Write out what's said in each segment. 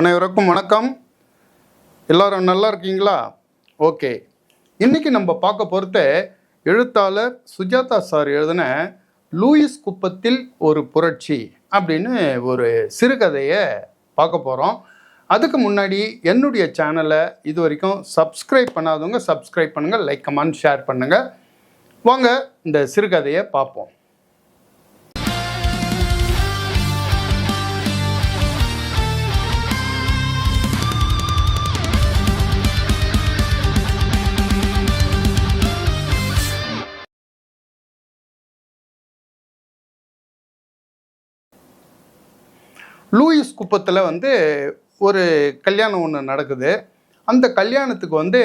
அனைவருக்கும் வணக்கம். எல்லாரும் நல்லா இருக்கீங்களா? ஓகே. இன்னைக்கு நம்ம பார்க்க போகிறது எழுத்தாளர் சுஜாதா சார் எழுதின லூயிஸ் குப்பத்தில் ஒரு புரட்சி அப்படின்னு ஒரு சிறுகதையை பார்க்க போகிறோம். அதுக்கு முன்னாடி என்னுடைய சேனலை இது வரைக்கும் சப்ஸ்கிரைப் பண்ணாதவங்க சப்ஸ்கிரைப் பண்ணுங்கள், லைக் கமெண்ட் ஷேர் பண்ணுங்கள். வாங்க இந்த சிறுகதையை பார்ப்போம். லூயிஸ் குப்பத்தில் ஒரு கல்யாணம் ஒன்று நடக்குது. அந்த கல்யாணத்துக்கு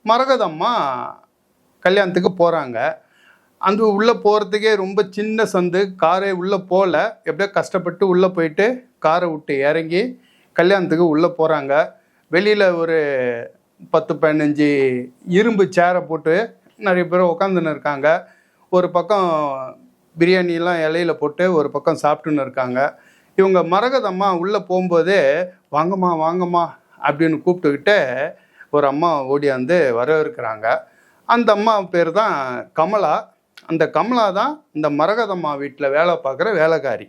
மரகதம்மா கல்யாணத்துக்கு போகிறாங்க. அந்த உள்ளே போகிறதுக்கே ரொம்ப சின்ன சந்து, காரே உள்ளே போகல. எப்படியோ கஷ்டப்பட்டு உள்ளே போயிட்டு காரை விட்டு இறங்கி கல்யாணத்துக்கு உள்ளே போகிறாங்க. வெளியில் ஒரு 10-15 இரும்பு சேரை போட்டு நிறைய பேர் உட்காந்துன்னு இருக்காங்க. ஒரு பக்கம் பிரியாணிலாம் இலையில் போட்டு ஒரு பக்கம் சாப்பிட்டுன்னு இருக்காங்க. இவங்க மரகதம்மா உள்ளே போகும்போதே வாங்கம்மா வாங்கம்மா அப்படின்னு கூப்பிட்டுக்கிட்டு ஒரு அம்மா ஓடியாந்து வரவேற்கிறாங்க. அந்த அம்மா பேர் தான் கமலா. அந்த கமலா தான் இந்த மரகதம்மா வீட்டில் வேலை பார்க்குற வேலைக்காரி.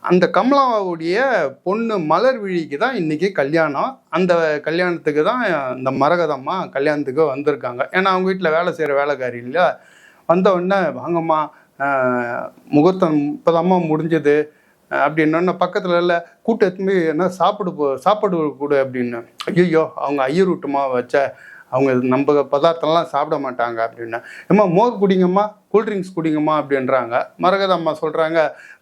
அந்த கமலாவுடைய பொண்ணு மலர்விழிக்கு தான் இன்றைக்கி கல்யாணம். அந்த கல்யாணத்துக்கு தான் இந்த மரகதம்மா கல்யாணத்துக்கு வந்திருக்காங்க. ஏன்னா அவங்க வீட்டில் வேலை செய்கிற வேலைக்காரி இல்லையா. வந்த உடனே வாங்கம்மா, முகூர்த்தம் இப்போதாம்மா முடிஞ்சது அப்படின்னோடனே பக்கத்தில் இல்லை கூட்டத்துமே என்ன சாப்பாடு கொடு அப்படின்னு. ஐயோ அவங்க ஐயர் விட்டுமா வச்ச, அவங்க நம்ம பதார்த்தம்லாம் சாப்பிட மாட்டாங்க அப்படின்னு. ஏம்மா மோர் குடிங்கம்மா, கூல்ட்ரிங்க்ஸ் குடிங்கம்மா அப்படின்றாங்க. மரகதம்மா சொல்கிறாங்க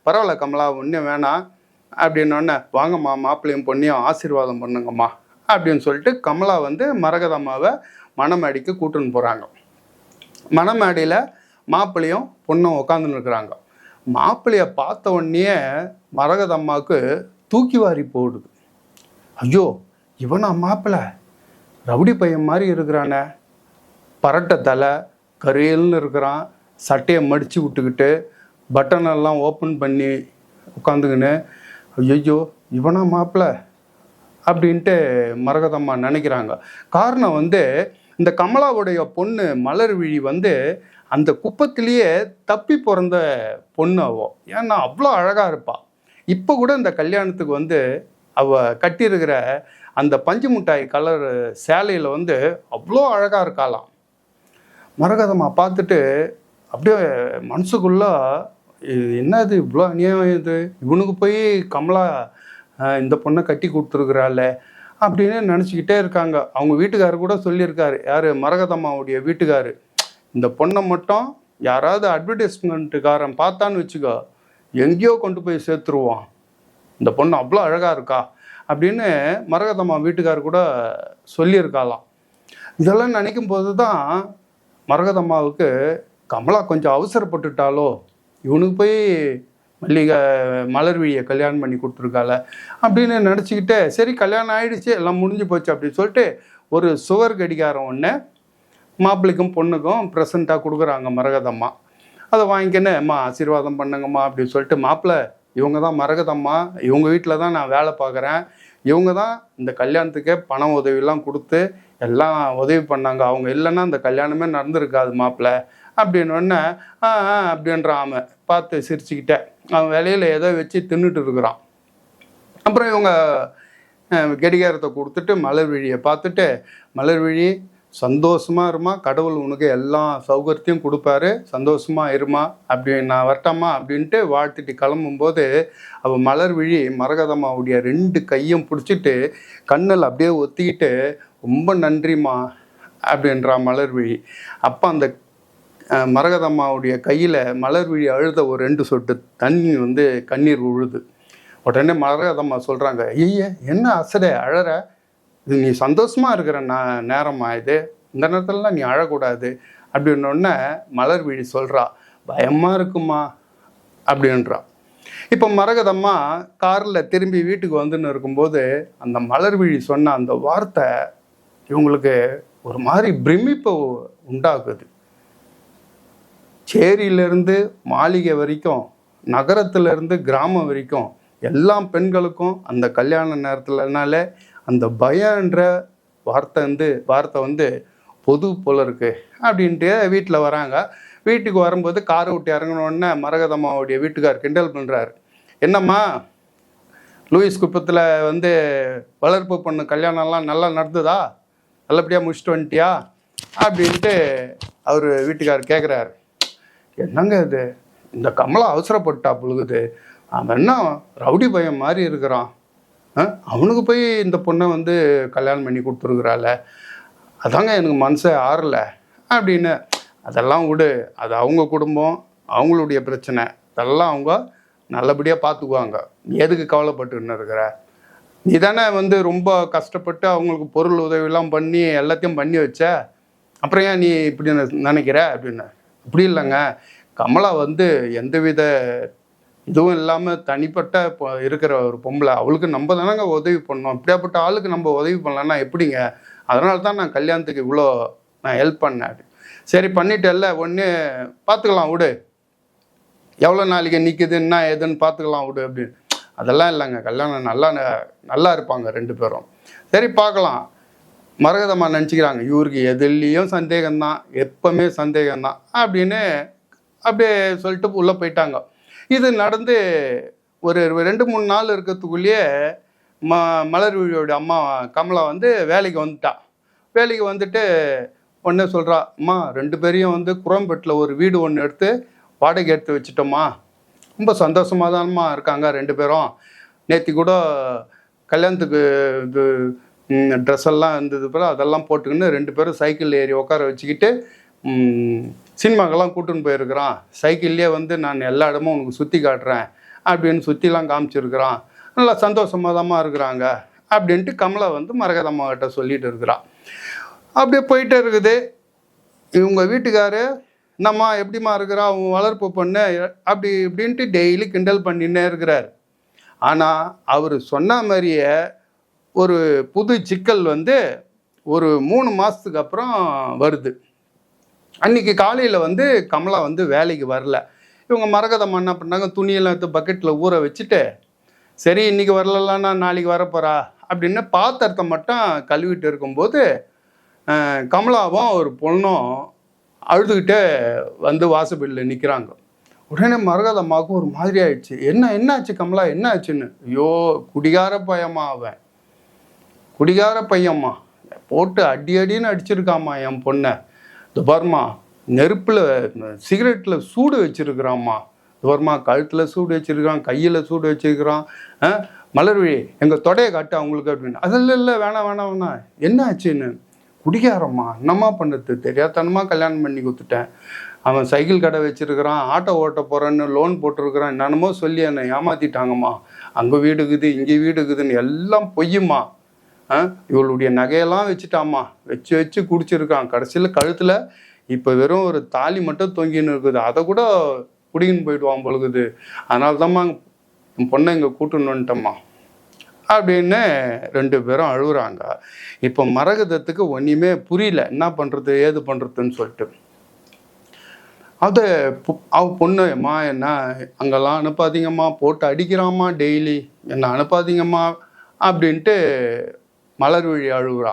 பரவாயில்ல கமலா, ஒன்றும் வேணாம் அப்படின்னோடனே வாங்கம்மா மாப்பிள்ளையும் பொண்ணையும் ஆசீர்வாதம் பண்ணுங்கம்மா அப்படின்னு சொல்லிட்டு கமலா மரகதம்மாவை மணமேடைக்கு கூட்டுன்னு போகிறாங்க. மணமேடையில் மாப்பிள்ளையும் பொண்ணும் உட்காந்துன்னு இருக்கிறாங்க. மாப்பிள்ளையை பார்த்த உடனே மரகதம்மாவுக்கு தூக்கி வாரி போடுது. ஐயோ இவனா மாப்பிள்ளை, ரவுடி பையன் மாதிரி இருக்கிறானே, பரட்டை தலை, கரையல்னு இருக்கிறான், சட்டையை மடித்து விட்டுக்கிட்டு பட்டனெல்லாம் ஓப்பன் பண்ணி உட்காந்துக்கின்னு, ஐயோ இவனா மாப்பிள்ளை அப்படின்ட்டு மரகதம்மா நினைக்கிறாங்க. காரணம் இந்த கமலாவுடைய பொண்ணு மலர்விழி அந்த குப்பத்திலேயே தப்பி பிறந்த பொண்ணு அவ. ஏன்னா அவ்வளோ அழகாக இருப்பாள். இப்போ கூட இந்த கல்யாணத்துக்கு அவள் கட்டியிருக்கிற அந்த பஞ்சு மிட்டாய் கலர் சேலையில் அவ்வளோ அழகாக இருக்காளாம். மரகதம்மா பார்த்துட்டு அப்படியே மனசுக்குள்ள என்னது இவ்வளோ அநியாயம், இது இவனுக்கு போய் கமலா இந்த பொண்ணை கட்டி கொடுத்துருக்குறாள் அப்படின்னு நினச்சிக்கிட்டே இருக்காங்க. அவங்க வீட்டுக்காரர் கூட சொல்லியிருக்காரு, யார் மரகதம்மாவுடைய வீட்டுக்காரு, இந்த பொண்ணை மட்டும் யாராவது அட்வர்டைஸ்மெண்ட்டுக்காரன் பார்த்தான்னு வச்சுக்கோ, எங்கேயோ கொண்டு போய் சேர்த்துருவான், இந்த பொண்ணு அவ்வளோ அழகாக இருக்கா அப்படின்னு மரகதம்மா வீட்டுக்காரர் கூட சொல்லியிருக்காளாம். இதெல்லாம் நினைக்கும் போது தான் மரகதம்மாவுக்கு கமலா கொஞ்சம் அவசரப்பட்டுட்டாலோ, இவனுக்கு போய் மலர்விழியை கல்யாணம் பண்ணி கொடுத்துருக்காள அப்படின்னு நினச்சிக்கிட்டு சரி கல்யாணம் ஆகிடுச்சு எல்லாம் முடிஞ்சு போச்சு அப்படின்னு சொல்லிட்டு ஒரு சுவர் கடிகாரம் ஒன்று மாப்பிள்ளைக்கும் பொண்ணுக்கும் ப்ரெசண்ட்டாக கொடுக்குறாங்க மரகதம்மா. அதை வாங்கிக்கின்னு அம்மா ஆசீர்வாதம் பண்ணுங்கம்மா அப்படின்னு சொல்லிட்டு, மாப்பிள்ளை இவங்க தான் மரகதம்மா, இவங்க வீட்டில் தான் நான் வேலை பார்க்குறேன், இவங்க தான் இந்த கல்யாணத்துக்கே பண உதவியெல்லாம் கொடுத்து எல்லாம் உதவி பண்ணாங்க, அவங்க இல்லைன்னா இந்த கல்யாணமே நடந்திருக்காது மாப்பிள்ளை அப்படின்னொடனே அப்படின்றான். அவன் பார்த்து சிரிச்சுக்கிட்டே அவன் வேலையில் ஏதோ வச்சு தின்னுட்டு இருக்கிறான். அப்புறம் இவங்க கடிகாரத்தை கொடுத்துட்டு மலர்விழியை பார்த்துட்டு, மலர்விழி சந்தோஷமாக இருமா, கடவுள் உனக்கு எல்லா சௌகரியத்தையும் கொடுப்பாரு, சந்தோஷமாக இருமா அப்படி நான் வரட்டாமா அப்படின்ட்டு வாழ்த்துட்டு கிளம்பும்போது அவள் மலர்விழி மரகதம்மாவுடைய 2 கையும் பிடிச்சிட்டு கண்ணில் அப்படியே ஒத்திக்கிட்டு ரொம்ப நன்றிம்மா அப்படின்றான் மலர்விழி. அப்போ அந்த மரகதம்மாவுடைய கையில் மலர்விழி அழுத ஒரு 2 சொட்டு தண்ணி கண்ணீர் விழுது. உடனே மரகதம்மா சொல்கிறாங்க, ஐய என்ன அசடே அழற, இது நீ சந்தோஷமாக இருக்கிற நேரமா, இது இந்த நேரத்துலலாம் நீ அழக்கூடாது அப்படின்னோடனே மலர்விழி சொல்கிறா, பயமாக இருக்குமா அப்படின்றா. இப்போ மரகதம்மா காரில் திரும்பி வீட்டுக்கு வந்துன்னு இருக்கும்போது அந்த மலர்விழி சொன்ன அந்த வார்த்தை இவங்களுக்கு ஒரு மாதிரி பிரமிப்பை உண்டாக்குது. சேரியிலேருந்து மாளிகை வரைக்கும், நகரத்துலேருந்து கிராமம் வரைக்கும் எல்லா பெண்களுக்கும் அந்த கல்யாண நேரத்துலனாலே அந்த பயன்ற வார்த்தை வந்து பொது போல இருக்கு அப்படின்ட்டு வீட்டில் வராங்க. வீட்டுக்கு வரும்போது காரை விட்டு இறங்கினோடனே மரகதம்மாவுடைய வீட்டுக்கார் கிண்டல் பண்ணுறாரு. என்னம்மா லூயிஸ் குப்பத்தில் வந்து வளர்ப்பு பொண்ணு கல்யாணம்லாம் நல்லா நடந்ததா, நல்லபடியாக முடிச்சுட்டு வந்துட்டியா அப்படின்ட்டு அவர் வீட்டுக்கார் கேட்குறாரு. என்னங்க இது, இந்த கமலா அவசரப்பட்டா புழுகுது, அவன் என்ன ரவுடி பையன் மாதிரி இருக்கிறான், அவனுக்கு போய் இந்த பொண்ணை வந்து கல்யாணம் பண்ணி கொடுத்துருக்குறாள், அதாங்க எனக்கு மனசே ஆறலை அப்படின்னு. அதெல்லாம் விடு, அது அவங்க குடும்பம், அவங்களுடைய பிரச்சனை, அதெல்லாம் அவங்க நல்லபடியாக பார்த்துக்குவாங்க, எதுக்கு கவலைப்பட்டுன்னு இருக்கிற, நீ தானே வந்து ரொம்ப கஷ்டப்பட்டு அவங்களுக்கு பொருள் உதவியெல்லாம் பண்ணி எல்லாத்தையும் பண்ணி வச்ச, அப்புறம் ஏன் நீ இப்படி நினைக்கிற அப்படின்னு. இப்படி இல்லைங்க, கமலா வந்து எந்தவித இதுவும் இல்லாமல் தனிப்பட்ட இருக்கிற ஒரு பொம்பளை, அவளுக்கு நம்ம தானங்க உதவி பண்ணோம், இப்படியாப்பட்ட ஆளுக்கு நம்ம உதவி பண்ணலன்னா எப்படிங்க, அதனால தான் நான் கல்யாணத்துக்கு இவ்வளோ நான் ஹெல்ப் பண்ணேன். சரி பண்ணிட்டேல்ல, ஒன்று பார்த்துக்கலாம் விடு, எவ்வளோ நாளைக்கு நிற்குதுன்னா எதுன்னு பார்த்துக்கலாம் விடு அப்படின்னு. அதெல்லாம் இல்லைங்க, கல்யாணம் நல்லா இருப்பாங்க 2 பேரும், சரி பார்க்கலாம். மரகதம்மா நினச்சிக்கிறாங்க இவருக்கு எதுலேயும் சந்தேகம்தான், எப்பவுமே சந்தேகம்தான் அப்படின்னு அப்படியே சொல்லிட்டு உள்ளே போயிட்டாங்க. இது நடந்து ஒரு 2-3 நாள் இருக்கிறதுக்குள்ளேயே மலர்விழியோட அம்மா கமலா வந்து வேலைக்கு வந்துட்டா. வேலைக்கு வந்துட்டு ஒன்று சொல்கிறா, அம்மா 2 பேரையும் வந்து குரம்பெட்டில் ஒரு வீடு ஒன்று எடுத்து வாடகை எடுத்து வச்சுட்டோம்மா, ரொம்ப சந்தோஷமாக தான்மா இருக்காங்க 2 பேரும். நேற்று கூட கல்யாணத்துக்கு இது ட்ரெஸ் எல்லாம் இருந்தது பிறகு அதெல்லாம் போட்டுக்கின்னு 2 பேரும் சைக்கிள் ஏறி உட்கார வச்சுக்கிட்டு சினிமாக்கெல்லாம் கூட்டுன்னு போயிருக்கிறான், சைக்கிள்லேயே வந்து நான் எல்லா இடமும் உனக்கு சுற்றி காட்டுறேன் அப்படின்னு சுற்றிலாம் காமிச்சிருக்கிறான், நல்லா சந்தோஷமாக தான்மா இருக்கிறாங்க அப்படின்ட்டு கமலா வந்து மரகதம்மா கிட்ட சொல்லிட்டு இருக்கிறான். அப்படியே போயிட்டே இருக்குது. இவங்க வீட்டுக்காரு, என்னம்மா எப்படிம்மா இருக்கிறா அவன் வளர்ப்பு பொண்ணு அப்படி இப்படின்ட்டு டெய்லி கிண்டல் பண்ணின்னே இருக்கிறார். ஆனால் அவர் சொன்ன மாதிரியே ஒரு புது சிக்கல் வந்து ஒரு 3 மாதத்துக்கு அப்புறம் வருது. அன்றைக்கி காலையில் வந்து கமலா வந்து வேலைக்கு வரல. இவங்க மரகதம்மா என்ன பண்ணாங்க, துணியெல்லாம் எடுத்து பக்கெட்டில் ஊற வச்சுட்டு, சரி இன்றைக்கி வரலன்னா நாளைக்கு வரப்போறா அப்படின்னு பாத்திரத்தை மட்டும் கழுவிட்டு இருக்கும்போது கமலாவும் ஒரு பொண்ணும் அழுதுகிட்டே வந்து வாசப்படியில் நிற்கிறாங்க. உடனே மரகதம்மாவுக்கு ஒரு மாதிரி ஆயிடுச்சு. என்னாச்சு கமலா, என்ன ஆச்சுன்னு. ஐயோ குடிகார பையம்மா, அவன் குடிகார பையம்மா, போட்டு அடின்னு அடிச்சிருக்காம்மா என் பொண்ணை, துபர்மா நெருப்பில் சிகரெட்டில் சூடு வச்சுருக்கிறாம்மா, துபர்மா கழுத்தில் சூடு வச்சுருக்கிறான், கையில் சூடு வச்சுருக்கிறான், மலர்விழி எங்கள் தொடையை காட்டு அவங்களுக்கு அப்படின்னு. அதெல்லாம் இல்லை, வேணாம் என்ன ஆச்சுன்னு. குடிகாரம்மா, என்னம்மா பண்ணுறது, தெரியாதனமாக கல்யாணம் பண்ணி கொடுத்துட்டேன், அவன் சைக்கிள் கடை வச்சுருக்கிறான், ஆட்டோ ஓட்ட போகிறேன்னு லோன் போட்டிருக்கிறான், என்னென்னமோ சொல்லி என்னை ஏமாற்றிட்டாங்கம்மா, அங்கே வீடு இருக்குது இங்கே வீடு இருக்குதுன்னு எல்லாம் பொய்யுமா, இவளுடைய நகையெல்லாம் வச்சுட்டாம்மா, வச்சு குடிச்சிருக்கான், கடைசியில் கழுத்தில் இப்போ வெறும் ஒரு தாலி மட்டும் தொங்கின்னு இருக்குது, அதை கூட குடிக்கின்னு போயிடுவான் பொழுகுது, அதனால தான்மா பொண்ணை இங்கே கூட்டுன்னு வந்துட்டம்மா அப்படின்னு 2 பேரும் அழுகுறாங்க. இப்போ மரகதத்துக்கு ஒன்றுமே புரியல, என்ன பண்ணுறது ஏது பண்ணுறதுன்னு சொல்லிட்டு. அதை பொண்ணு, அம்மா என்ன அங்கெல்லாம் அனுப்பாதீங்கம்மா, போட்டு அடிக்கிறாம்மா டெய்லி, என்ன அனுப்பாதீங்கம்மா அப்படின்ட்டு மலர்விழி அழுகுறா.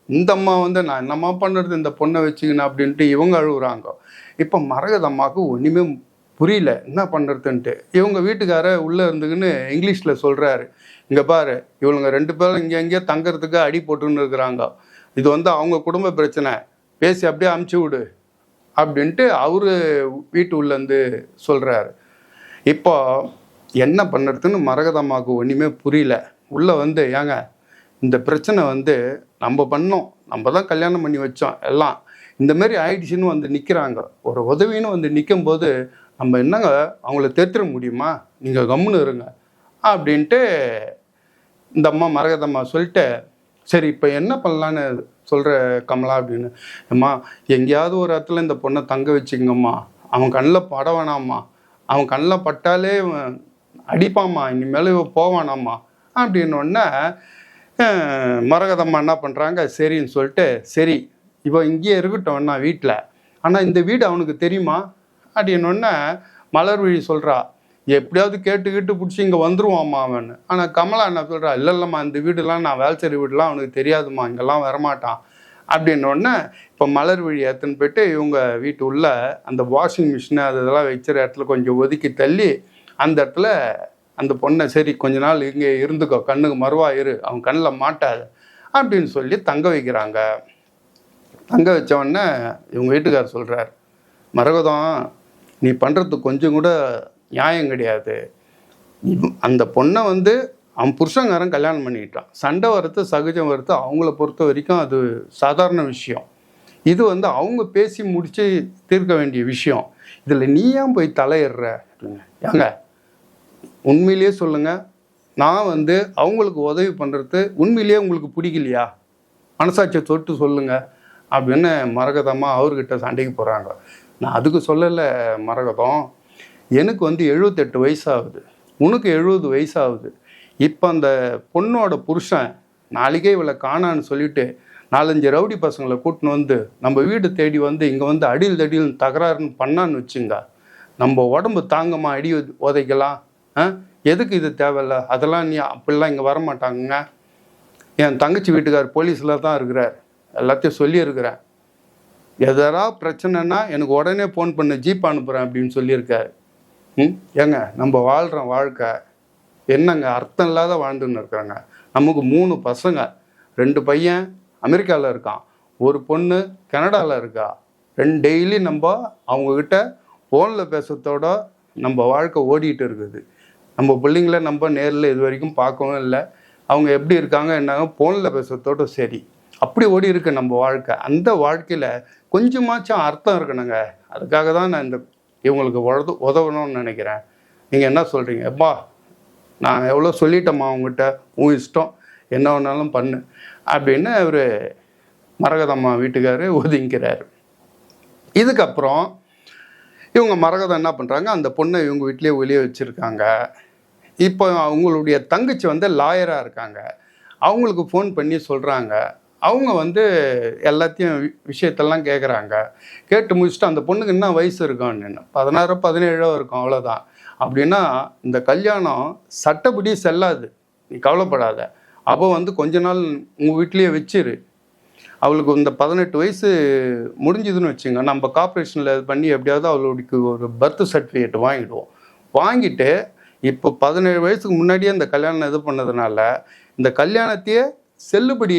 இந்த அம்மா வந்து நான் என்னம்மா பண்ணுறது இந்த பொண்ணை வச்சுக்கணும் அப்படின்ட்டு இவங்க அழுகுறாங்க. இப்போ மரகதம்மாவுக்கு ஒன்றுமே புரியல என்ன பண்ணுறதுன்ட்டு. இவங்க வீட்டுக்கார உள்ளே இருந்துக்குன்னு இங்கிலீஷில் சொல்கிறாரு, இங்கே பாரு இவளுங்க 2 பேரும் இங்கே தங்கிறதுக்கு அடி போட்டுன்னு இருக்கிறாங்க, இது வந்து அவங்க குடும்ப பிரச்சனை, பேசி அப்படியே அமுச்சு விடு அப்படின்ட்டு அவரு வீட்டு உள்ளேருந்து சொல்கிறாரு. இப்போ என்ன பண்ணுறதுன்னு மரகதம்மாவுக்கு ஒன்றுமே புரியல. உள்ளே வந்து, ஏங்க இந்த பிரச்சனை வந்து நம்ம பண்ணோம், நம்ம தான் கல்யாணம் பண்ணி வச்சோம், எல்லாம் இந்தமாரி ஆயிடுச்சுன்னு வந்து நிற்கிறாங்க, ஒரு உதவின்னு வந்து நிற்கும்போது நம்ம என்னங்க அவங்கள தேர்த்திட முடியுமா, நீங்கள் கம்முன்னு இருங்க அப்படின்ட்டு இந்த அம்மா மரகதம்மா சொல்லிட்டு, சரி இப்போ என்ன பண்ணலான்னு சொல்கிற கமலா அப்படின்னு. அம்மா எங்கேயாவது ஒரு இடத்துல இந்த பொண்ணை தங்க வச்சுக்கங்கம்மா, அவன் கண்ணில் பட வேணாம்மா, அவன் கண்ணில் பட்டாலே அடிப்பாம்மா, இனிமேல் போவானாம்மா அப்படின்னோடனே மரகதம்மா என்ன பண்ணுறாங்க, சரின்னு சொல்லிட்டு, சரி இவன் இங்கேயே இருக்கட்டும் நான் வீட்டில், ஆனால் இந்த வீடு அவனுக்கு தெரியுமா அப்படின்னோடனே மலர்விழி சொல்கிறா, எப்படியாவது கேட்டு பிடிச்சி இங்கே வந்துருவாம்மா அவன். ஆனால் கமலா என்ன சொல்கிறா, இல்லைம்மா இந்த வீடுலாம் நான் வேலைச்சேரி வீடுலாம் அவனுக்கு தெரியாதுமா, இங்கெல்லாம் வரமாட்டான் அப்படின்னோடனே இப்போ மலர்விழி எடுத்துன்னு போயிட்டு இவங்க வீட்டு உள்ள அந்த வாஷிங் மிஷினை அதெல்லாம் வச்சுற இடத்துல கொஞ்சம் ஒதுக்கி தள்ளி அந்த இடத்துல அந்த பொண்ணை சரி கொஞ்ச நாள் இங்கே இருந்துக்கோ, கண்ணுக்கு மறுவா இரு, அவன் கண்ணில் மாட்டாது அப்படின்னு சொல்லி தங்க வைக்கிறாங்க. தங்க வச்சவொடனே இவங்க வீட்டுக்காரர் சொல்கிறார், மரகதம் நீ பண்ணுறது கொஞ்சம் கூட நியாயம் கிடையாது. அந்த பொண்ணை வந்து அவன் புருஷங்காரன் கல்யாணம் பண்ணிக்கிட்டான். சண்டை வறுத்து சகஜம் வறுத்து அவங்கள பொறுத்த வரைக்கும் அது சாதாரண விஷயம். இது வந்து அவங்க பேசி முடித்து தீர்க்க வேண்டிய விஷயம். இதில் நீ ஏன் போய் தலையிடுற? ஏங்க உண்மையிலேயே சொல்லுங்கள், நான் வந்து அவங்களுக்கு உதவி பண்ணுறது உண்மையிலேயே உங்களுக்கு பிடிக்கலையா? மனசாட்சியை தொட்டு சொல்லுங்கள் அப்படின்னு மரகதமாக அவர்கிட்ட சண்டைக்கு போகிறாங்க. நான் அதுக்கு சொல்லலை மரகதம், எனக்கு வந்து 78 வயசாகுது, உனக்கு 70 வயசாகுது. இப்போ அந்த பொண்ணோட புருஷன் நாளைக்கே இவளை காணான்னு சொல்லிட்டு 4-5 ரவுடி பசங்களை கூட்டின்னு வந்து நம்ம வீடு தேடி வந்து இங்கே வந்து அடியில் தடியில் தகராறுன்னு பண்ணான்னு வச்சுங்க, நம்ம உடம்பு தாங்கம்மா அடி உதைக்கலாம்? எதுக்கு இது தேவையில்ல? அதெல்லாம் நீ அப்படிலாம் இங்கே வரமாட்டாங்க. என் தங்கச்சி வீட்டுக்கார் போலீஸில் தான் இருக்கிறார், எல்லாத்தையும் சொல்லியிருக்கிறேன். எதனா பிரச்சனைனா எனக்கு உடனே ஃபோன் பண்ண, ஜீப் அனுப்புகிறேன் அப்படின்னு சொல்லியிருக்காரு. ஏங்க நம்ம வாழ்கிற வாழ்க்கை என்னங்க அர்த்தம் இல்லாத வாழ்ந்துன்னு இருக்கிறாங்க. நமக்கு 3 பசங்க, 2 பையன் அமெரிக்காவில் இருக்கான், ஒரு பொண்ணு கனடாவில் இருக்கா. டெய்லி நம்ம அவங்கக்கிட்ட ஃபோனில் பேசுறதோட நம்ம வாழ்க்கை ஓடிட்டு இருக்குது. நம்ம பிள்ளைங்கள நம்ம நேரில் இது வரைக்கும் பார்க்கவும் இல்லை. அவங்க எப்படி இருக்காங்க என்னாங்க ஃபோனில் பேசுறதோட சரி, அப்படி ஓடி இருக்கு நம்ம வாழ்க்கை. அந்த வாழ்க்கையில் கொஞ்சமாச்சும் அர்த்தம் இருக்கணுங்க. அதுக்காக தான் நான் இந்த இவங்களுக்கு உதவணும்னு நினைக்கிறேன். நீங்கள் என்ன சொல்கிறீங்க? எப்பா நான் எவ்வளோ சொல்லிட்டேம்மா அவங்ககிட்ட, உன் இஷ்டம், என்ன வேணாலும் பண்ணு அப்படின்னு அவர் மரகதம்மா வீட்டுக்காரர் ஒதுங்கிறார். இதுக்கப்புறம் இவங்க மரகதம் என்ன பண்ணுறாங்க, அந்த பொண்ணை இவங்க வீட்லேயே வெளியே வச்சுருக்காங்க. இப்போ அவங்களுடைய தங்கச்சி வந்து லாயராக இருக்காங்க. அவங்களுக்கு ஃபோன் பண்ணி சொல்கிறாங்க. அவங்க வந்து எல்லாத்தையும் விஷயத்தெல்லாம் கேட்குறாங்க. கேட்டு முடிச்சுட்டு அந்த பொண்ணுக்கு என்ன வயசு இருக்கும்னு, 16-17 இருக்கும், அவ்வளோதான். அப்படின்னா இந்த கல்யாணம் சட்டப்படி செல்லாது, நீ கவலைப்படாத. அப்போ வந்து கொஞ்ச நாள் உங்கள் வீட்லேயே வச்சிரு. அவளுக்கு இந்த 18 வயசு முடிஞ்சுதுன்னு வச்சுங்க, நம்ம கார்ப்பரேஷனில் இது பண்ணி எப்படியாவது அவளுக்கு ஒரு பர்த் சர்டிஃபிகேட் வாங்கிடுவோம். வாங்கிட்டு இப்போ 17 வயசுக்கு முன்னாடியே இந்த கல்யாணம் இது பண்ணதுனால இந்த கல்யாணத்தையே செல்லுபடி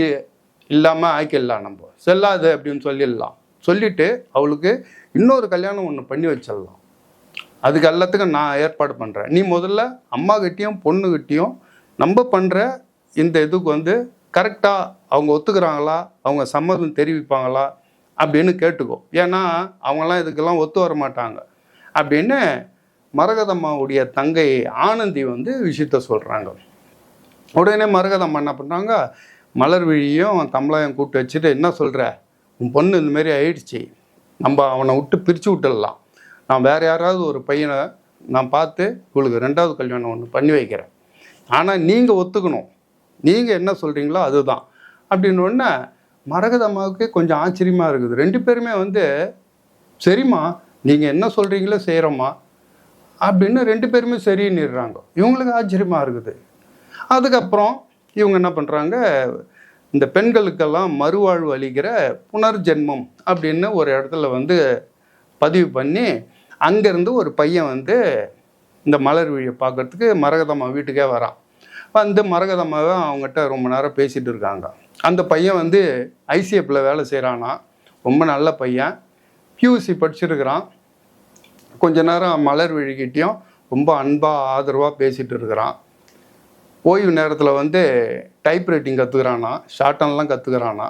இல்லாமல் ஆக்கிடலாம். நம்ம செல்லாது அப்படின்னு சொல்லிடலாம். சொல்லிவிட்டு அவளுக்கு இன்னொரு கல்யாணம் ஒன்று பண்ணி வச்சிடலாம். அதுக்கு எல்லாத்துக்கும் நான் ஏற்பாடு பண்ணுறேன். நீ முதல்ல அம்மாக்கிட்டேயும் பொண்ணுக்கிட்டேயும் நம்ம பண்ணுற இந்த இதுக்கு வந்து கரெக்டாக அவங்க ஒத்துக்கிறாங்களா, அவங்க சம்மதம் தெரிவிப்பாங்களா அப்படின்னு கேட்டுக்கோ. ஏன்னா அவங்களாம் இதுக்கெல்லாம் ஒத்து வர மாட்டாங்க அப்படின்னு மரகதம்மாவுடைய தங்கை ஆனந்தி வந்து விஷயத்த சொல்கிறாங்க. உடனே மரகதம்மா என்ன பண்ணுறாங்க, மலர்விழியும் கமலாயும் கூப்பிட்டு வச்சுட்டு, என்ன சொல்கிற, உன் பொண்ணு இந்தமாரி ஆயிடுச்சு, நம்ம அவனை விட்டு பிரித்து விட்டுடலாம். நான் வேறு யாராவது ஒரு பையனை நான் பார்த்து உங்களுக்கு 2வது கல்யாணம் ஒன்று பண்ணி வைக்கிறேன். ஆனால் நீங்கள் ஒத்துக்கணும், நீங்கள் என்ன சொல்கிறீங்களோ அதுதான் அப்படின்னு. உடனே மரகதம்மாவுக்கு கொஞ்சம் ஆச்சரியமாக இருக்குது. 2 பேருமே வந்து சரிம்மா நீங்கள் என்ன சொல்கிறீங்களோ செய்கிறோம்மா அப்படின்னு 2 பேருமே சரின்னுடுறாங்க. இவங்களுக்கு ஆச்சரியமாக இருக்குது. அதுக்கப்புறம் இவங்க என்ன பண்ணுறாங்க, இந்த பெண்களுக்கெல்லாம் மறுவாழ்வு அளிக்கிற புனர்ஜென்மம் அப்படின்னு ஒரு இடத்துல வந்து பதிவு பண்ணி, அங்கேருந்து ஒரு பையன் வந்து இந்த மலர்விழியை பார்க்குறதுக்கு மரகதம்மா வீட்டுக்கே வரான். வந்து மரகதம்மாவை அவங்ககிட்ட ரொம்ப நேரம் பேசிகிட்டு இருக்காங்க. அந்த பையன் வந்து ஐசிஎஃப்பில் வேலை செய்கிறானா, ரொம்ப நல்ல பையன், பியூசி படிச்சிருக்கிறான். கொஞ்ச நேரம் மலர்விழிக்கிட்டையும் ரொம்ப அன்பாக ஆதரவாக பேசிகிட்டு இருக்கிறான். ஓய்வு நேரத்தில் வந்து டைப்ரைட்டிங் கற்றுக்கிறானா, ஷார்ட்டன்லாம் கற்றுக்கிறானா.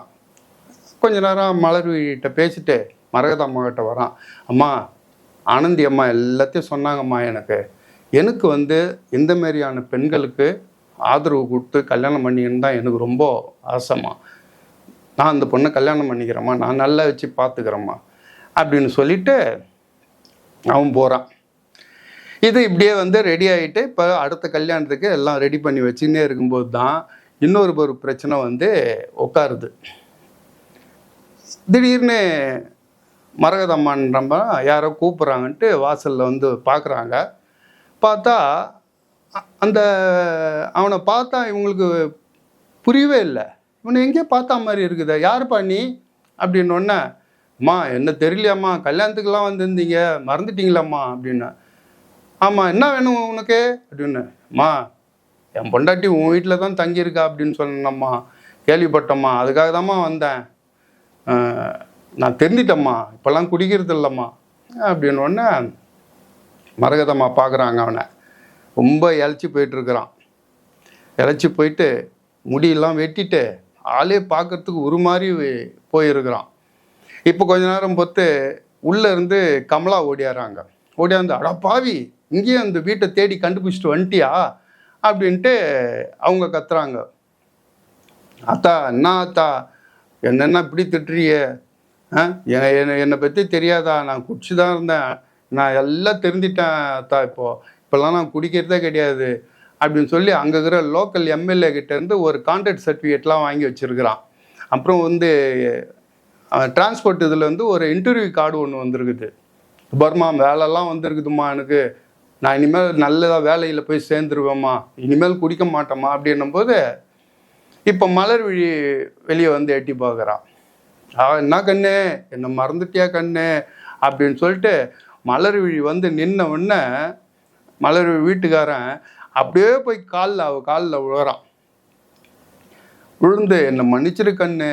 கொஞ்ச நேரம் மலர்விழிகிட்ட பேசிட்டு மரகதம்மாக்கிட்ட வரான். அம்மா ஆனந்தி அம்மா எல்லாத்தையும் சொன்னாங்கம்மா, எனக்கு வந்து இந்த மாதிரியான பெண்களுக்கு ஆதரவு கொடுத்து கல்யாணம் பண்ணின்னு தான் எனக்கு ரொம்ப ஆசைம்மா. நான் அந்த பொண்ணை கல்யாணம் பண்ணிக்கிறேம்மா, நான் நல்லா வச்சு பார்த்துக்கிறேம்மா அப்படின்னு சொல்லிவிட்டு அவன் போகிறான். இது இப்படியே வந்து ரெடி ஆகிட்டு இப்போ அடுத்த கல்யாணத்துக்கு எல்லாம் ரெடி பண்ணி வச்சுன்னே இருக்கும்போது தான் இன்னொரு பிரச்சனை வந்து உட்காருது. திடீர்னு மரகதம்மான்றம்ப யாரோ கூப்பிட்றாங்கன்ட்டு வாசலில் வந்து பார்க்குறாங்க. பார்த்தா அந்த அவனை பார்த்தா இவங்களுக்கு புரியவே இல்லை. இவனை எங்கேயோ பார்த்தா மாதிரி இருக்குதா, யாருப்பா நீ அப்படின்னொன்னே, அம்மா என்ன தெரியலையாம்மா, கல்யாணத்துக்கெல்லாம் வந்திருந்தீங்க, மறந்துட்டீங்களாம்மா அப்படின்னா. ஆமாம், என்ன வேணும் உனக்கு அப்படின்னு. அம்மா என் பொண்டாட்டி உன் வீட்டில் தான் தங்கியிருக்கா அப்படின்னு சொன்னம்மா, கேள்விப்பட்டம்மா, அதுக்காக தாம்மா வந்தேன். நான் தெரிஞ்சிட்டம்மா, இப்போல்லாம் குடிக்கிறது இல்லைம்மா அப்படின்னொடனே மரகதம்மா பார்க்குறாங்க. அவனை ரொம்ப இழைச்சி போயிட்டுருக்கிறான். இழைச்சி போயிட்டு முடியெல்லாம் வெட்டிட்டு ஆளே பார்க்கறதுக்கு ஒரு மாதிரி போயிருக்கிறான். இப்போ கொஞ்ச நேரம் பொறுத்து உள்ளே இருந்து கமலா ஓடியாராங்க. ஓடியாந்து, அடா பாவி, இங்கேயும் அந்த வீட்டை தேடி கண்டுபிடிச்சிட்டு வந்துட்டியா அப்படின்ட்டு அவங்க கத்துறாங்க. அத்தா என்ன அத்தா, என்னென்ன இப்படி திட்டுறியே, என்னை பற்றி தெரியாதா, நான் குடிச்சு தான் இருந்தேன், நான் எல்லாம் தெரிஞ்சிட்டேன் அத்தா, இப்போல்லாம் நான் குடிக்கிறதே கிடையாது அப்படின்னு சொல்லி அங்கே இருக்கிற லோக்கல் எம்எல்ஏ கிட்டேருந்து ஒரு கான்ட்ராக்ட் சர்டிஃபிகேட்லாம் வாங்கி வச்சுருக்கிறான். அப்புறம் வந்து டிரான்ஸ்போர்ட் இதில் வந்து ஒரு இன்டர்வியூ கார்டு ஒன்று வந்திருக்குது. பர்மா வேலைலாம் வந்திருக்குதும்மா எனக்கு, நான் இனிமேல் நல்லதாக வேலையில் போய் சேர்ந்துருவேம்மா, இனிமேல் குடிக்க மாட்டேம்மா அப்படின்னும் போது இப்போ மலர்விழி வெளியே வந்து எட்டி பார்க்குறான். என்ன கண்ணு, என்னை மறந்துட்டியா கண்ணு அப்படின்னு சொல்லிட்டு மலர்விழி வந்து நின்ன உடனே மலர்விழி வீட்டுக்காரன் அப்படியே போய் காலில் விழுறான். விழுந்து என்னை மன்னிச்சிரு கண்ணு,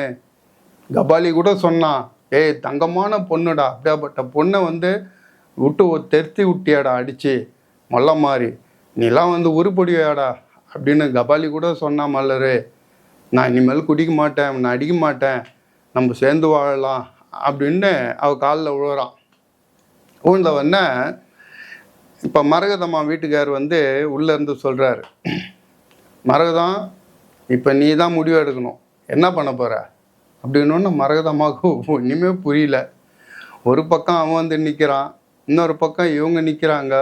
கபாலி கூட சொன்னான், ஏய் தங்கமான பொண்ணுடா, அப்படியாப்பட்ட பொண்ணை வந்து விட்டு தெருத்தி விட்டியாடா அடிச்சு மொல்ல மாதிரி, நீலாம் வந்து உருப்படியாடா அப்படின்னு கபாலி கூட சொன்னான் மலர், நான் இனிமேல் குடிக்க மாட்டேன், நான் அடிக்க மாட்டேன், நம்ம சேர்ந்து வாழலாம் அப்படின்னு அவள் காலில் விழுறான். விழுந்தவொடனே இப்போ மரகதம்மா வீட்டுக்கார் வந்து உள்ளேருந்து சொல்கிறாரு, மரகதம் இப்போ நீ தான் முடிவு எடுக்கணும், என்ன பண்ண போகிற அப்படின்னோன்னு மரகதம்மாவுக்கு இனிமேல் புரியல. ஒரு பக்கம் அவன் வந்து நிற்கிறான், இன்னொரு பக்கம் இவங்க நிற்கிறாங்க,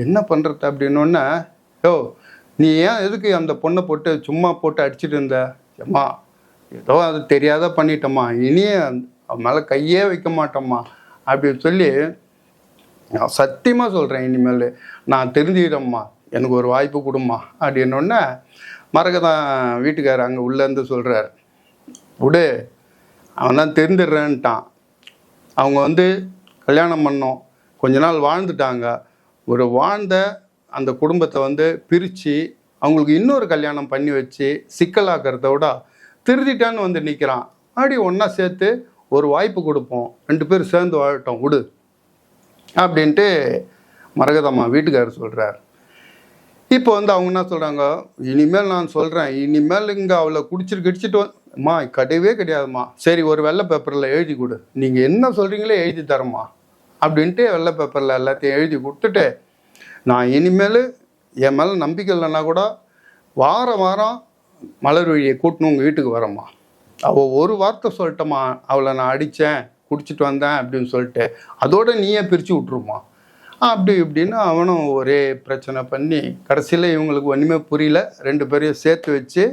என்ன பண்ணுறது அப்படின்னோடனே, யோ நீ ஏன் எதுக்கு அந்த பொண்ணை போட்டு சும்மா போட்டு அடிச்சுட்டு இருந்த, அம்மா ஏதோ அது தெரியாத பண்ணிட்டம்மா, இனியே அவன் மேலே கையே வைக்க மாட்டோம்மா அப்படின்னு சொல்லி, நான் சத்தியமாக சொல்கிறேன், இனிமேல் நான் தெரிஞ்சுக்கிறேம்மா, எனக்கு ஒரு வாய்ப்பு கொடும்மா அப்படின்னோடனே மரகதான் வீட்டுக்காரர் அங்கே உள்ளேருந்து சொல்கிறார், விடு, அவன் தான் தெரிஞ்சிடுறேன்ட்டான், அவங்க வந்து கல்யாணம் பண்ணோம், கொஞ்ச நாள் வாழ்ந்துட்டாங்க, ஒரு வாழ்ந்த அந்த குடும்பத்தை வந்து பிரித்து அவங்களுக்கு இன்னொரு கல்யாணம் பண்ணி வச்சு சிக்கலாக்கிறத விட திருதிட்டான்னு வந்து நிற்கிறான், அப்படி ஒன்றா சேர்த்து ஒரு வாய்ப்பு கொடுப்போம், 2 பேர் சேர்ந்து வாழட்டும் விடு அப்படின்ட்டு மரகதம்மா வீட்டுக்காரர் சொல்கிறார். இப்போ வந்து அவங்க என்ன சொல்கிறாங்க, இனிமேல் நான் சொல்கிறேன், இனிமேல் இங்கே அவளை கிடிச்சிட்டு அம்மா கிடையவே கிடையாதும்மா, சரி ஒரு வெள்ளை பேப்பரில் எழுதி கொடு, நீங்கள் என்ன சொல்கிறீங்களோ எழுதி தரம்மா அப்படின்ட்டு வெள்ளை பேப்பரில் எல்லாத்தையும் எழுதி கொடுத்துட்டு, நான் இனிமேல் என் மேலே நம்பிக்கை இல்லைன்னா கூட வாரம் வாரம் மலர்விழியை கூட்டணும் உங்கள் வீட்டுக்கு வரம்மா, அவள் ஒரு வார்த்தை சொல்லிட்டம்மா, அவளை நான் அடித்தேன் குடிச்சிட்டு வந்தேன் அப்படின்னு சொல்லிட்டு, அதோட நீயே பிரித்து விட்ருமா அப்படி இப்படின்னு அவனும் ஒரே பிரச்சனை பண்ணி கடைசியில் இவங்களுக்கு ஒன்றுமே புரியல, 2 பேரையும் சேர்த்து வச்சு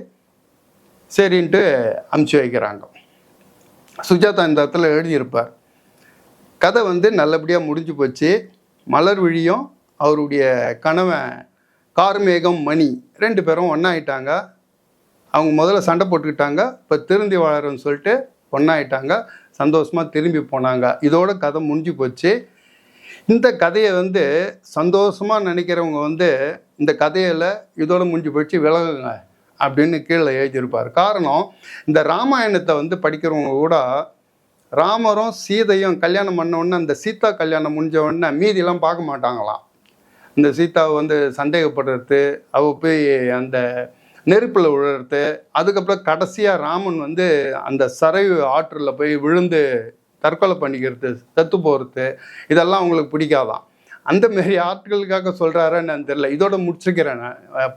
சரின்ட்டு அமுச்சு வைக்கிறாங்க. சுஜாதா இந்த இடத்துல எழுதியிருப்பார், கதை வந்து நல்லபடியாக முடிஞ்சு போச்சு. மலர்விழியும் அவருடைய கணவன் கார்மேகம் மணி 2 பேரும் ஒன்றாயிட்டாங்க. அவங்க முதல்ல சண்டை போட்டுக்கிட்டாங்க, இப்போ திருந்தி வாழறோன்னு சொல்லிட்டு ஒன்றாயிட்டாங்க, சந்தோஷமாக திரும்பி போனாங்க. இதோட கதை முடிஞ்சு போச்சு. இந்த கதையை வந்து சந்தோஷமாக நினைக்கிறவங்க வந்து இந்த கதையில் இதோட முடிஞ்சு போச்சு விலகுங்க அப்படின்னு கீழே எழுதியிருப்பார். காரணம், இந்த ராமாயணத்தை வந்து படிக்கிறவங்க கூட ராமரும் சீதையும் கல்யாணம் பண்ண உடனே அந்த சீதா கல்யாணம் முடிஞ்ச உடனே மீதியெல்லாம் பார்க்க மாட்டாங்களாம். இந்த சீதாவை வந்து சந்தேகப்படுறது, அவள் போய் அந்த நெருப்பில் விழுறது, அதுக்கப்புறம் கடைசியாக ராமன் வந்து அந்த சரையு ஆற்றில் போய் விழுந்து தற்கொலை பண்ணிக்கிறது, செத்து போகிறது, இதெல்லாம் அவங்களுக்கு பிடிக்காதான். அந்தமாரி ஆட்களுக்காக சொல்கிறாருன்னு தெரியல. இதோட முடிச்சுக்கிறேன்,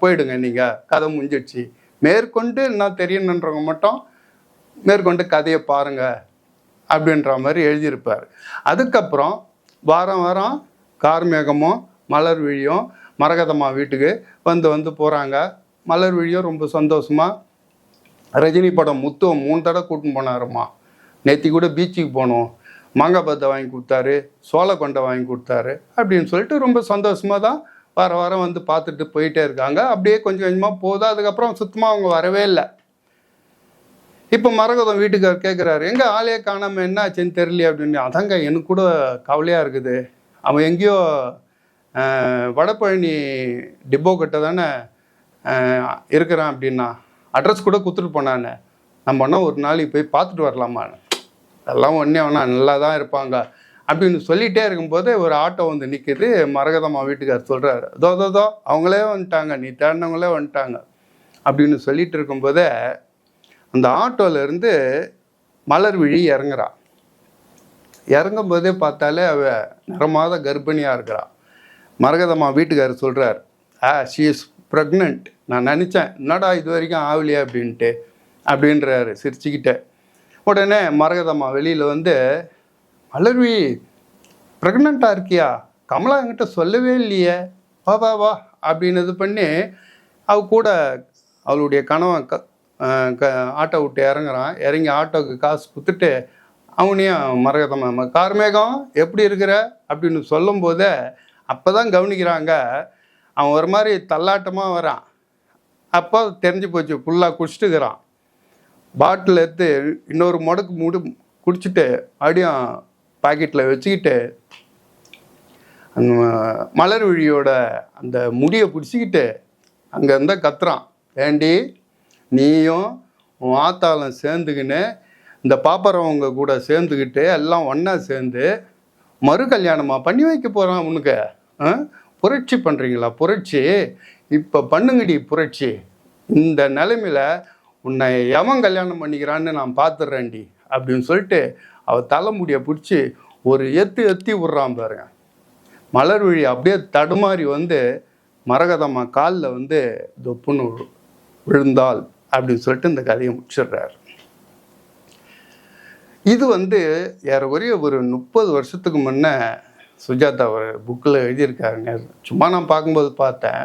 போயிடுங்க நீங்கள், கதை முடிஞ்சிடுச்சு, மேற்கொண்டு என்ன தெரியணுன்றவங்க மட்டும் மேற்கொண்டு கதையை பாருங்கள் அப்படின்ற மாதிரி எழுதியிருப்பார். அதுக்கப்புறம் வாரம் வாரம் கார்மேகமும் மலர்விழியும் மரகதம்மா வீட்டுக்கு வந்து போகிறாங்க. மலர்விழியும் ரொம்ப சந்தோஷமாக ரஜினி படம் முத்துவை 3 தடவை கூட்டின்னு போனாருமா, நேற்று கூட பீச்சுக்கு போனோம், மாங்காய் பத்தை வாங்கி கொடுத்தாரு, சோள கொண்டை வாங்கி கொடுத்தாரு அப்படின்னு சொல்லிட்டு ரொம்ப சந்தோஷமாக தான் வாரம் வந்து பார்த்துட்டு போயிட்டே இருக்காங்க. அப்படியே கொஞ்சம் கொஞ்சமாக போகுது. அதுக்கப்புறம் சுத்தமாக அவங்க வரவே இல்லை. இப்போ மரகதம் வீட்டுக்கார் கேட்குறாரு, எங்கே ஆளே காணாமல் என்ன ஆச்சுன்னு தெரியலையே அப்படின்னு. அதாங்க எனக்கு கூட கவலையாக இருக்குது. அவன் எங்கேயோ வடபழனி டிப்போ கிட்ட தானே இருக்கிறான் அப்படின்னா. அட்ரஸ் கூட கொடுத்துட்டு போனானே. நம்ம வேணா ஒரு நாளைக்கு போய் பார்த்துட்டு வரலாமான்னு. அதெல்லாம் ஒன்றே வேணா நல்லா தான் இருப்பாங்க அப்படின்னு சொல்லிகிட்டே இருக்கும்போது ஒரு ஆட்டோ வந்து நிற்கிது. மரகதம்மா வீட்டுக்கார் சொல்கிறாரு, தோ அவங்களே வந்துட்டாங்க, நீ தேடினவங்களே வந்துட்டாங்க அப்படின்னு சொல்லிட்டு இருக்கும்போதே அந்த ஆட்டோலேருந்து மலர்விழி இறங்குறா. இறங்கும்போதே பார்த்தாலே அவ நிறமாத கர்ப்பிணியாக இருக்கிறா. மரகதம்மா வீட்டுக்காரர் சொல்கிறார், ஷீ இஸ் ப்ரெக்னென்ட். நான் நினச்சேன் என்னடா இது வரைக்கும் ஆகலையா அப்படின்றாரு சிரிச்சுக்கிட்டே. உடனே மரகதம்மா வெளியில் வந்து, மலர்வி ப்ரெக்னெண்ட்டாக இருக்கியா? கமலா என்கிட்ட சொல்லவே இல்லையே, வா அப்படின்னு இது பண்ணி அவ கூட அவளுடைய கணவன் ஆட்டோ விட்டு இறங்குறான். இறங்கி ஆட்டோவுக்கு காசு கொடுத்துட்டு அவனையும் மரகதம்மா, கார்மேகம் எப்படி இருக்கிற அப்படின்னு சொல்லும்போதே அப்போ தான் கவனிக்கிறாங்க அவன் ஒரு மாதிரி தள்ளாட்டமாக வரான். அப்போ தெரிஞ்சு போச்சு, ஃபுல்லாக குடிச்சிட்டுக்கிறான். பாட்டில் எடுத்து இன்னொரு முடக்கு குடிச்சிட்டு அப்படியும் பாக்கெட்டில் வச்சுக்கிட்டு அந்த மலர்விழியோட அந்த முடியை பிடிச்சிக்கிட்டு அங்கே இருந்தால் கத்துறான், ஏண்டி நீயும் உன் ஆத்தாலும் சேர்ந்துக்கின்னு இந்த பாப்பறவங்க கூட சேர்ந்துக்கிட்டு எல்லாம் ஒன்றா சேர்ந்து மறு கல்யாணமாக பண்ணி வைக்க போகிறான் உனக்கு. புரட்சி பண்ணுறீங்களா? புரட்சி இப்போ பண்ணுங்கடி புரட்சி. இந்த நிலைமையில் உன்னை எவன் கல்யாணம் பண்ணிக்கிறான்னு நான் பார்த்துட்றேன்டி அப்படின்னு சொல்லிட்டு அவள் தலைமுடியை பிடிச்சி ஒரு எத்தி விட்றான் பாருங்க. மலர்விழி அப்படியே தடுமாறி வந்து மரகதம்மா காலில் வந்து தொப்புன்னு விழுந்தாள் அப்படின்னு சொல்லிட்டு இந்த கதையை முடிச்சிடுறாரு. இது வந்து ஏறக்குறைய ஒரு 30 வருஷத்துக்கு முன்னே சுஜாதா அவர் புக்கில் எழுதியிருக்காருங்க. சும்மா நான் பார்க்கும்போது பார்த்தேன்,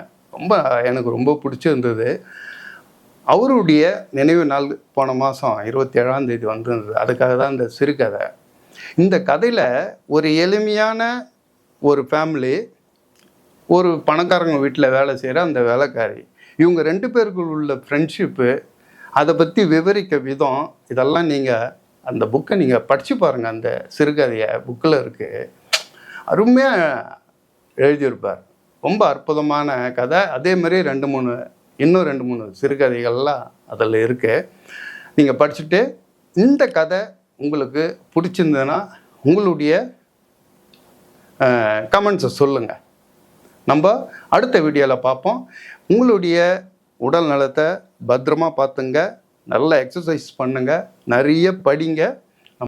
எனக்கு ரொம்ப பிடிச்சிருந்தது. அவருடைய நினைவு நாள் போன மாதம் 27ஆம் தேதி வந்திருந்தது. அதுக்காக தான் இந்த சிறுகதை. இந்த கதையில் ஒரு எளிமையான ஒரு ஃபேமிலி, ஒரு பணக்காரங்க வீட்டில் வேலை செய்கிற அந்த வேலைக்காரி, இவங்க 2 பேருக்குள் உள்ள ஃப்ரெண்ட்ஷிப்பு, அதை பற்றி விவரிக்க விதம், இதெல்லாம் நீங்கள் அந்த புக்கை நீங்கள் படித்து பாருங்கள். அந்த சிறுகதையை புக்கில் இருக்குது, அருமையாக எழுதியிருப்பார். ரொம்ப அற்புதமான கதை. அதே மாதிரி இன்னும் 2-3 சிறுகதைகள்லாம் அதில் இருக்குது. நீங்கள் படிச்சுட்டு இந்த கதை உங்களுக்கு பிடிச்சிருந்ததுன்னா உங்களுடைய கமெண்ட்ஸை சொல்லுங்கள். நம்ம அடுத்த வீடியோவில் பார்ப்போம். உங்களுடைய உடல் நலத்தை பத்திரமா பார்த்துங்க, நல்லா எக்ஸசைஸ் பண்ணுங்கள், நிறைய படிங்க.